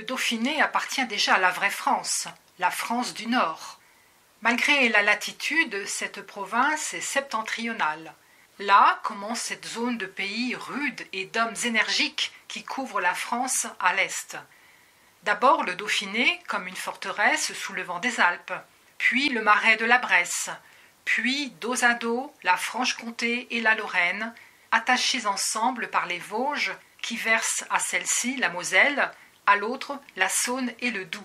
le Dauphiné appartient déjà à la vraie France, la France du Nord. Malgré la latitude, cette province est septentrionale. Là commence cette zone de pays rude et d'hommes énergiques qui couvre la France à l'est. D'abord le Dauphiné comme une forteresse sous le vent des Alpes, puis le marais de la Bresse, puis dos à dos la Franche-Comté et la Lorraine, attachés ensemble par les Vosges qui versent à celle-ci la Moselle, à l'autre la Saône et le Doubs.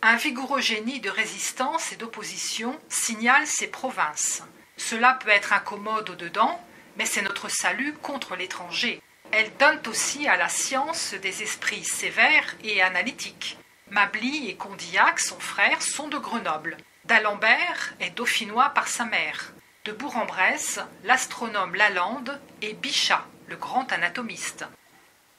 Un vigoureux génie de résistance et d'opposition signale ces provinces. Cela peut être incommode au-dedans, mais c'est notre salut contre l'étranger. Elles donnent aussi à la science des esprits sévères et analytiques. Mably et Condillac, son frère, sont de Grenoble. D'Alembert est dauphinois par sa mère. De Bourg-en-Bresse, l'astronome Lalande et Bichat, le grand anatomiste.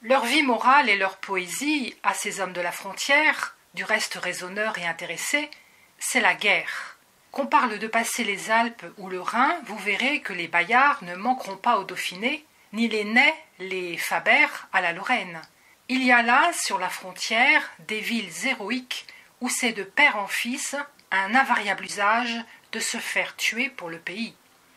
Leur vie morale et leur poésie, à ces hommes de la frontière, du reste raisonneurs et intéressés, c'est la guerre. Qu'on parle de passer les Alpes ou le Rhin, vous verrez que les Bayards ne manqueront pas au Dauphiné, ni les Nais, les Faber à la Lorraine. Il y a là, sur la frontière, des villes héroïques où c'est de père en fils un invariable usage de se faire tuer pour le pays.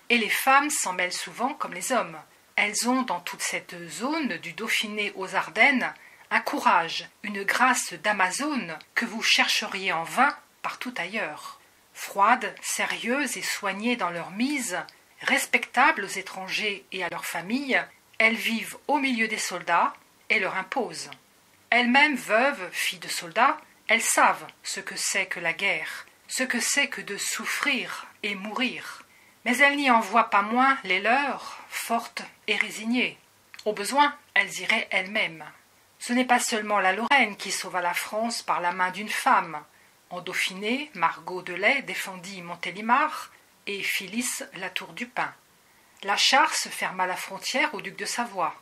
Et les femmes s'en mêlent souvent comme les hommes. Elles ont dans toute cette zone du Dauphiné aux Ardennes un courage, une grâce d'Amazone que vous chercheriez en vain partout ailleurs. Froides, sérieuses et soignées dans leur mise, respectables aux étrangers et à leurs familles, elles vivent au milieu des soldats et leur imposent. Elles-mêmes veuves, filles de soldats, elles savent ce que c'est que la guerre, ce que c'est que de souffrir et mourir. Mais elles n'y envoient pas moins les leurs, fortes et résignées. Au besoin, elles iraient elles-mêmes. Ce n'est pas seulement la Lorraine qui sauva la France par la main d'une femme. En Dauphiné, Margot de Lay défendit Montélimar et Phyllis la Tour du Pin. La Charse ferma la frontière au duc de Savoie.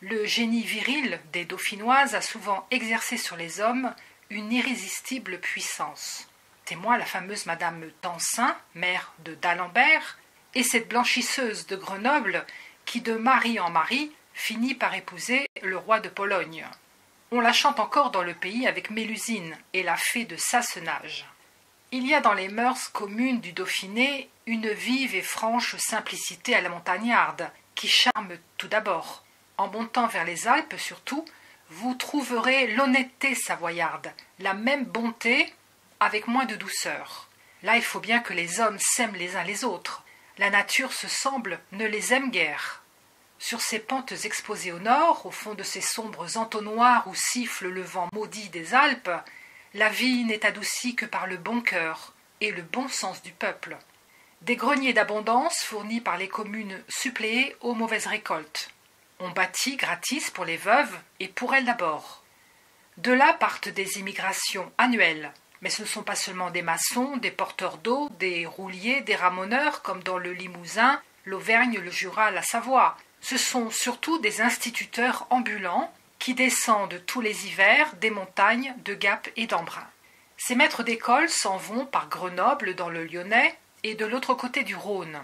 Le génie viril des Dauphinoises a souvent exercé sur les hommes une irrésistible puissance. Témoin la fameuse Madame Tencin, mère de d'Alembert, et cette blanchisseuse de Grenoble qui, de mari en mari, finit par épouser le roi de Pologne. On la chante encore dans le pays avec Mélusine et la fée de Sassenage. Il y a dans les mœurs communes du Dauphiné une vive et franche simplicité à la montagnarde, qui charme tout d'abord. En montant vers les Alpes surtout, vous trouverez l'honnêteté savoyarde, la même bonté, avec moins de douceur. Là, il faut bien que les hommes s'aiment les uns les autres. La nature, se semble, ne les aime guère. Sur ces pentes exposées au nord, au fond de ces sombres entonnoirs où siffle le vent maudit des Alpes, la vie n'est adoucie que par le bon cœur et le bon sens du peuple. Des greniers d'abondance fournis par les communes suppléées aux mauvaises récoltes. On bâtit gratis pour les veuves et pour elles d'abord. De là partent des immigrations annuelles. Mais ce ne sont pas seulement des maçons, des porteurs d'eau, des rouliers, des ramoneurs, comme dans le Limousin, l'Auvergne, le Jura, la Savoie. Ce sont surtout des instituteurs ambulants qui descendent tous les hivers des montagnes de Gap et d'Embrun. Ces maîtres d'école s'en vont par Grenoble dans le Lyonnais et de l'autre côté du Rhône.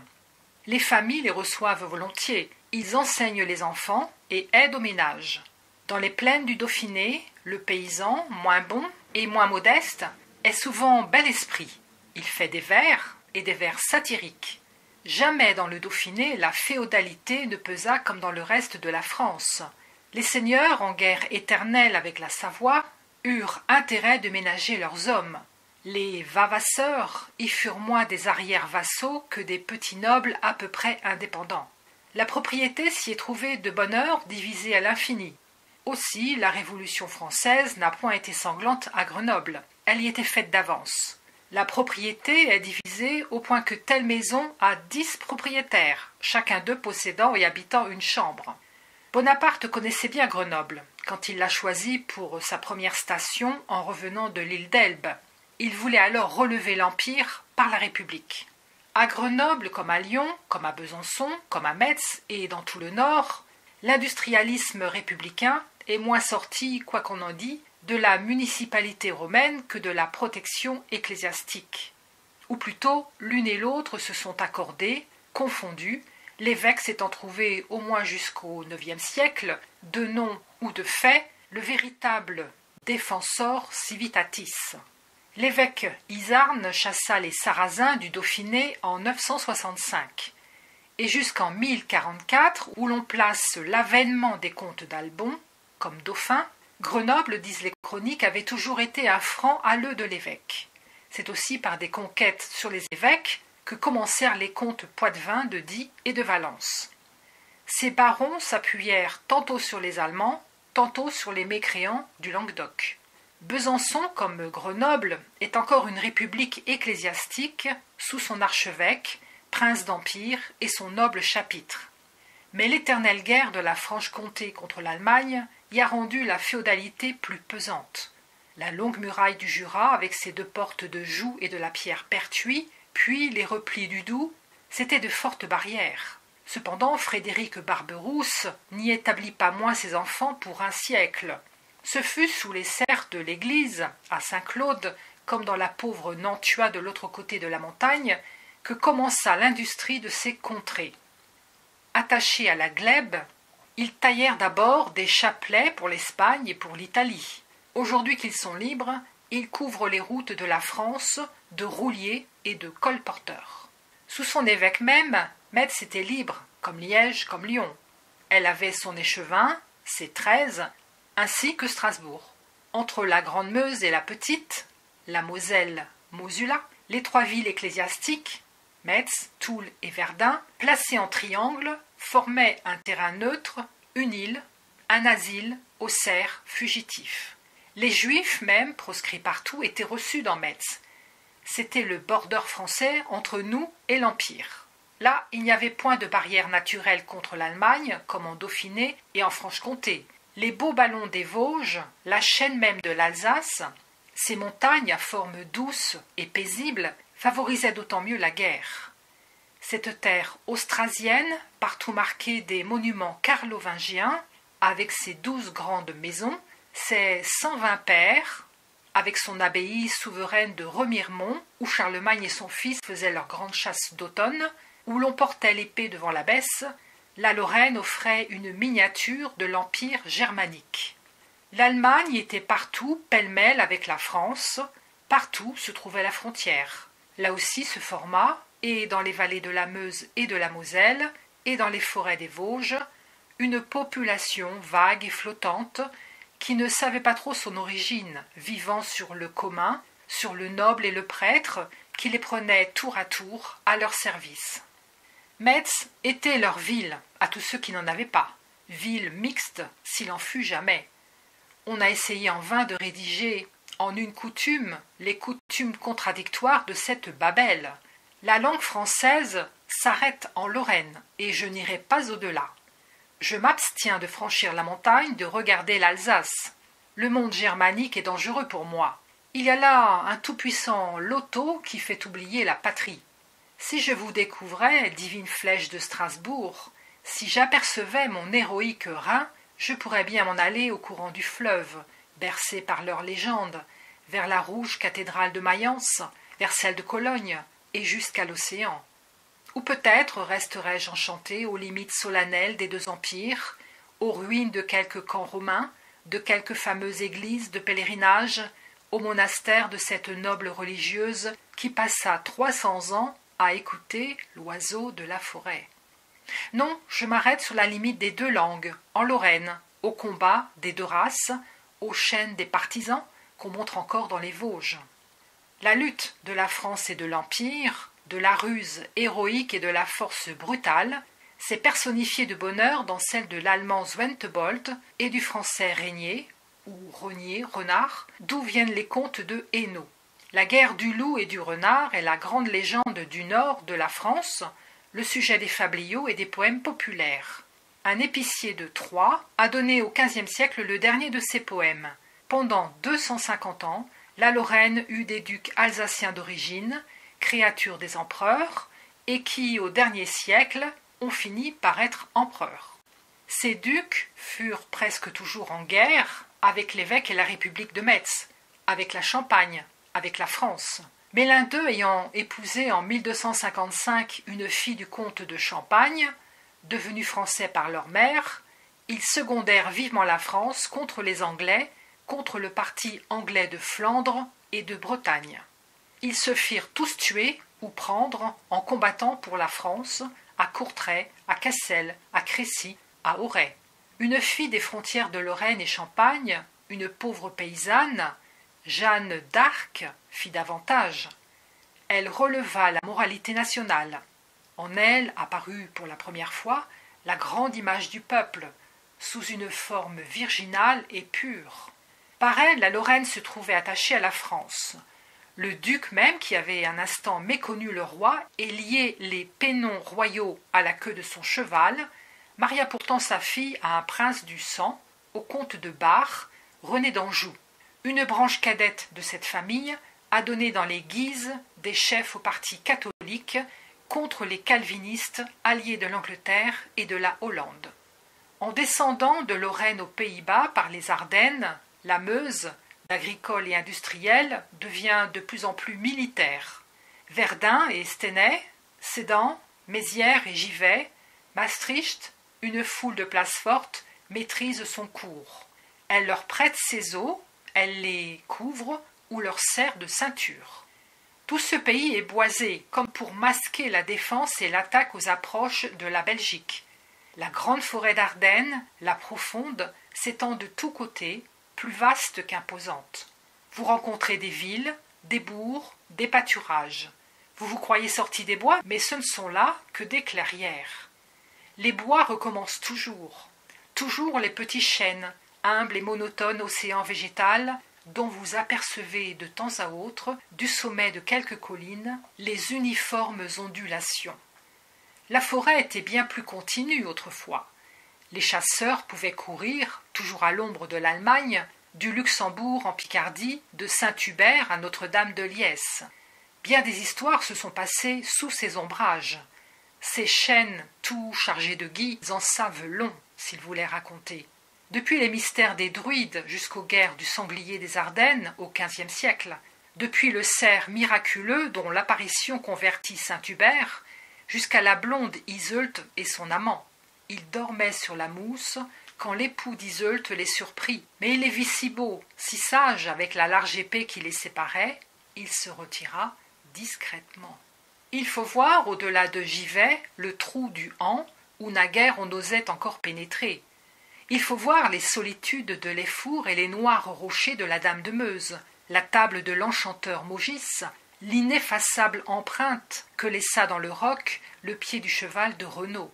Les familles les reçoivent volontiers. Ils enseignent les enfants et aident au ménage. Dans les plaines du Dauphiné, le paysan, moins bon et moins modeste, est souvent bel esprit. Il fait des vers et des vers satiriques. Jamais dans le Dauphiné la féodalité ne pesa comme dans le reste de la France. Les seigneurs, en guerre éternelle avec la Savoie, eurent intérêt de ménager leurs hommes. Les vavasseurs y furent moins des arrière-vassaux que des petits nobles à peu près indépendants. La propriété s'y est trouvée de bonne heure divisée à l'infini. Aussi, la Révolution française n'a point été sanglante à Grenoble. Elle y était faite d'avance. La propriété est divisée au point que telle maison a 10 propriétaires, chacun d'eux possédant et habitant une chambre. Bonaparte connaissait bien Grenoble, quand il l'a choisie pour sa première station en revenant de l'île d'Elbe. Il voulait alors relever l'Empire par la République. À Grenoble, comme à Lyon, comme à Besançon, comme à Metz et dans tout le Nord, l'industrialisme républicain est moins sorti, quoi qu'on en dise, de la municipalité romaine que de la protection ecclésiastique. Ou plutôt, l'une et l'autre se sont accordées, confondues, l'évêque s'étant trouvé au moins jusqu'au IXe siècle, de nom ou de fait, le véritable Defensor Civitatis. L'évêque Izarn chassa les Sarrasins du Dauphiné en 965, et jusqu'en 1044, où l'on place l'avènement des comtes d'Albon comme dauphin, Grenoble, disent les chroniques, avait toujours été un franc halleu de l'évêque. C'est aussi par des conquêtes sur les évêques que commencèrent les comtes poitevins de Die et de Valence. Ces barons s'appuyèrent tantôt sur les Allemands, tantôt sur les mécréants du Languedoc. Besançon, comme Grenoble, est encore une république ecclésiastique sous son archevêque, prince d'Empire, et son noble chapitre. Mais l'éternelle guerre de la Franche-Comté contre l'Allemagne y a rendu la féodalité plus pesante. La longue muraille du Jura, avec ses 2 portes de Joux et de la pierre Pertuis, puis les replis du Doubs, c'étaient de fortes barrières. Cependant, Frédéric Barberousse n'y établit pas moins ses enfants pour un siècle. Ce fut sous les serres de l'église, à Saint-Claude, comme dans la pauvre Nantua de l'autre côté de la montagne, que commença l'industrie de ces contrées. Attachés à la glèbe, ils taillèrent d'abord des chapelets pour l'Espagne et pour l'Italie. Aujourd'hui qu'ils sont libres, ils couvrent les routes de la France de rouliers et de colporteurs. Sous son évêque même, Metz était libre, comme Liège, comme Lyon. Elle avait son échevin, ses 13, ainsi que Strasbourg. Entre la Grande Meuse et la Petite, la Moselle, Mosula, les 3 villes ecclésiastiques, Metz, Toul et Verdun, placées en triangle, formaient un terrain neutre, une île, un asile aux serfs fugitifs. Les Juifs, même, proscrits partout, étaient reçus dans Metz. C'était le border français entre nous et l'Empire. Là, il n'y avait point de barrière naturelle contre l'Allemagne, comme en Dauphiné et en Franche-Comté. Les beaux ballons des Vosges, la chaîne même de l'Alsace, ces montagnes à forme douce et paisible, favorisaient d'autant mieux la guerre. Cette terre austrasienne, partout marquée des monuments carlovingiens, avec ses 12 grandes maisons, ses 120 pairs, avec son abbaye souveraine de Remiremont, où Charlemagne et son fils faisaient leur grande chasse d'automne, où l'on portait l'épée devant l'abbesse, la Lorraine offrait une miniature de l'Empire germanique. L'Allemagne était partout pêle-mêle avec la France, partout se trouvait la frontière. Là aussi se forma, et dans les vallées de la Meuse et de la Moselle, et dans les forêts des Vosges, une population vague et flottante qui ne savait pas trop son origine, vivant sur le commun, sur le noble et le prêtre, qui les prenaient tour à leur service. Metz était leur ville, à tous ceux qui n'en avaient pas, ville mixte, s'il en fut jamais. On a essayé en vain de rédiger en une coutume les coutumes contradictoires de cette Babel. La langue française s'arrête en Lorraine, et je n'irai pas au-delà. Je m'abstiens de franchir la montagne, de regarder l'Alsace. Le monde germanique est dangereux pour moi. Il y a là un tout-puissant loto qui fait oublier la patrie. Si je vous découvrais, divine flèche de Strasbourg, si j'apercevais mon héroïque Rhin, je pourrais bien m'en aller au courant du fleuve, bercé par leurs légendes, vers la rouge cathédrale de Mayence, vers celle de Cologne, et jusqu'à l'océan. Ou peut-être resterais-je enchanté aux limites solennelles des 2 empires, aux ruines de quelques camps romains, de quelques fameuses églises de pèlerinage, au monastère de cette noble religieuse qui passa 300 ans à écouter l'oiseau de la forêt. Non, je m'arrête sur la limite des 2 langues, en Lorraine, au combat des 2 races, aux chaînes des partisans qu'on montre encore dans les Vosges. La lutte de la France et de l'Empire, de la ruse héroïque et de la force brutale, s'est personnifiée de bonheur dans celle de l'allemand Zwentebold et du français Régnier, ou Rognier, Renard, d'où viennent les contes de Hainaut. La guerre du loup et du renard est la grande légende du nord de la France, le sujet des fabliaux et des poèmes populaires. Un épicier de Troyes a donné au XVe siècle le dernier de ces poèmes. Pendant 250 ans, la Lorraine eut des ducs alsaciens d'origine, créatures des empereurs, et qui, au dernier siècle, ont fini par être empereurs. Ces ducs furent presque toujours en guerre avec l'évêque et la République de Metz, avec la Champagne, avec la France. Mais l'un d'eux ayant épousé en 1255 une fille du comte de Champagne, devenus français par leur mère, ils secondèrent vivement la France contre les Anglais, contre le parti anglais de Flandre et de Bretagne. Ils se firent tous tuer ou prendre en combattant pour la France, à Courtrai, à Cassel, à Crécy, à Auray. Une fille des frontières de Lorraine et Champagne, une pauvre paysanne, Jeanne d'Arc, fit davantage. Elle releva la moralité nationale. En elle apparut pour la première fois la grande image du peuple, sous une forme virginale et pure. Par elle, la Lorraine se trouvait attachée à la France. Le duc même, qui avait un instant méconnu le roi et lié les pénons royaux à la queue de son cheval, maria pourtant sa fille à un prince du sang, au comte de Bar, René d'Anjou. Une branche cadette de cette famille a donné dans les Guises des chefs au parti catholique contre les calvinistes alliés de l'Angleterre et de la Hollande. En descendant de Lorraine aux Pays-Bas par les Ardennes, la Meuse, agricole et industrielle, devient de plus en plus militaire. Verdun et Stenay, Sedan, Mézières et Givet, Maastricht, une foule de places fortes, maîtrisent son cours. Elle leur prête ses eaux, elle les couvre ou leur sert de ceinture. Tout ce pays est boisé, comme pour masquer la défense et l'attaque aux approches de la Belgique. La grande forêt d'Ardennes, la profonde, s'étend de tous côtés, plus vaste qu'imposante. Vous rencontrez des villes, des bourgs, des pâturages. Vous vous croyez sortis des bois, mais ce ne sont là que des clairières. Les bois recommencent toujours. Toujours les petits chênes, humble et monotone océan végétal, dont vous apercevez de temps à autre, du sommet de quelques collines, les uniformes ondulations. La forêt était bien plus continue autrefois. Les chasseurs pouvaient courir, toujours à l'ombre de l'Allemagne, du Luxembourg en Picardie, de Saint-Hubert à Notre-Dame-de-Liesse. Bien des histoires se sont passées sous ces ombrages. Ces chênes, tout chargés de gui, en savent long, s'ils voulaient raconter. Depuis les mystères des druides jusqu'aux guerres du sanglier des Ardennes au XVe siècle, depuis le cerf miraculeux dont l'apparition convertit Saint-Hubert, jusqu'à la blonde Iseult et son amant. Ils dormaient sur la mousse quand l'époux d'Iseult les surprit, mais il les vit si beaux, si sages avec la large épée qui les séparait, il se retira discrètement. Il faut voir, au-delà de Givet, le trou du Han, où naguère on osait encore pénétrer. Il faut voir les solitudes de l'Effour et les noirs rochers de la Dame de Meuse, la table de l'enchanteur Maugis, l'ineffaçable empreinte que laissa dans le roc le pied du cheval de Renaud.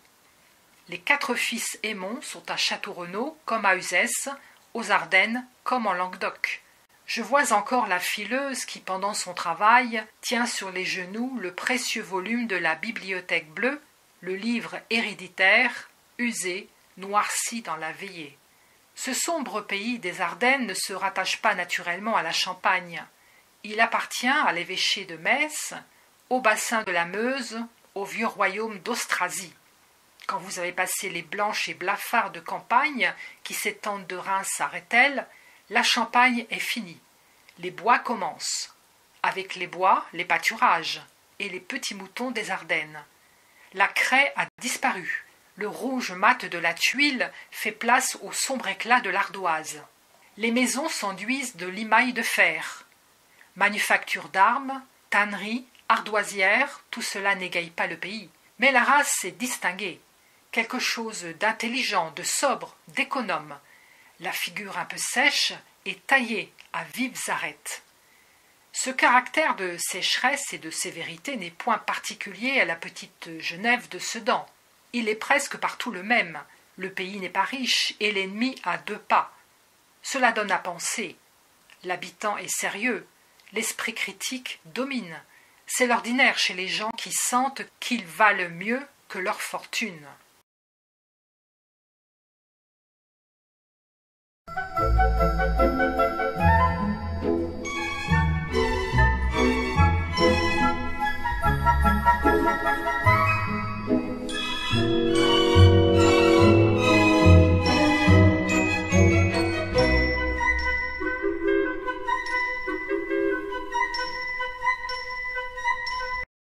Les 4 fils Aymon sont à Château-Renaud comme à Uzès, aux Ardennes comme en Languedoc. Je vois encore la fileuse qui, pendant son travail, tient sur les genoux le précieux volume de la Bibliothèque bleue, le livre héréditaire, usé, noirci dans la veillée. Ce sombre pays des Ardennes ne se rattache pas naturellement à la Champagne. Il appartient à l'évêché de Metz, au bassin de la Meuse, au vieux royaume d'Austrasie. Quand vous avez passé les blanches et blafardes campagnes qui s'étendent de Reims à Rethel, la Champagne est finie. Les bois commencent. Avec les bois, les pâturages et les petits moutons des Ardennes. La craie a disparu. Le rouge mat de la tuile fait place au sombre éclat de l'ardoise. Les maisons s'enduisent de limailles de fer. Manufacture d'armes, tannerie, ardoisière, tout cela n'égaye pas le pays. Mais la race s'est distinguée. Quelque chose d'intelligent, de sobre, d'économe. La figure un peu sèche est taillée à vives arêtes. Ce caractère de sécheresse et de sévérité n'est point particulier à la petite Genève de Sedan. Il est presque partout le même. Le pays n'est pas riche et l'ennemi à 2 pas. Cela donne à penser. L'habitant est sérieux. L'esprit critique domine. C'est l'ordinaire chez les gens qui sentent qu'ils valent mieux que leur fortune.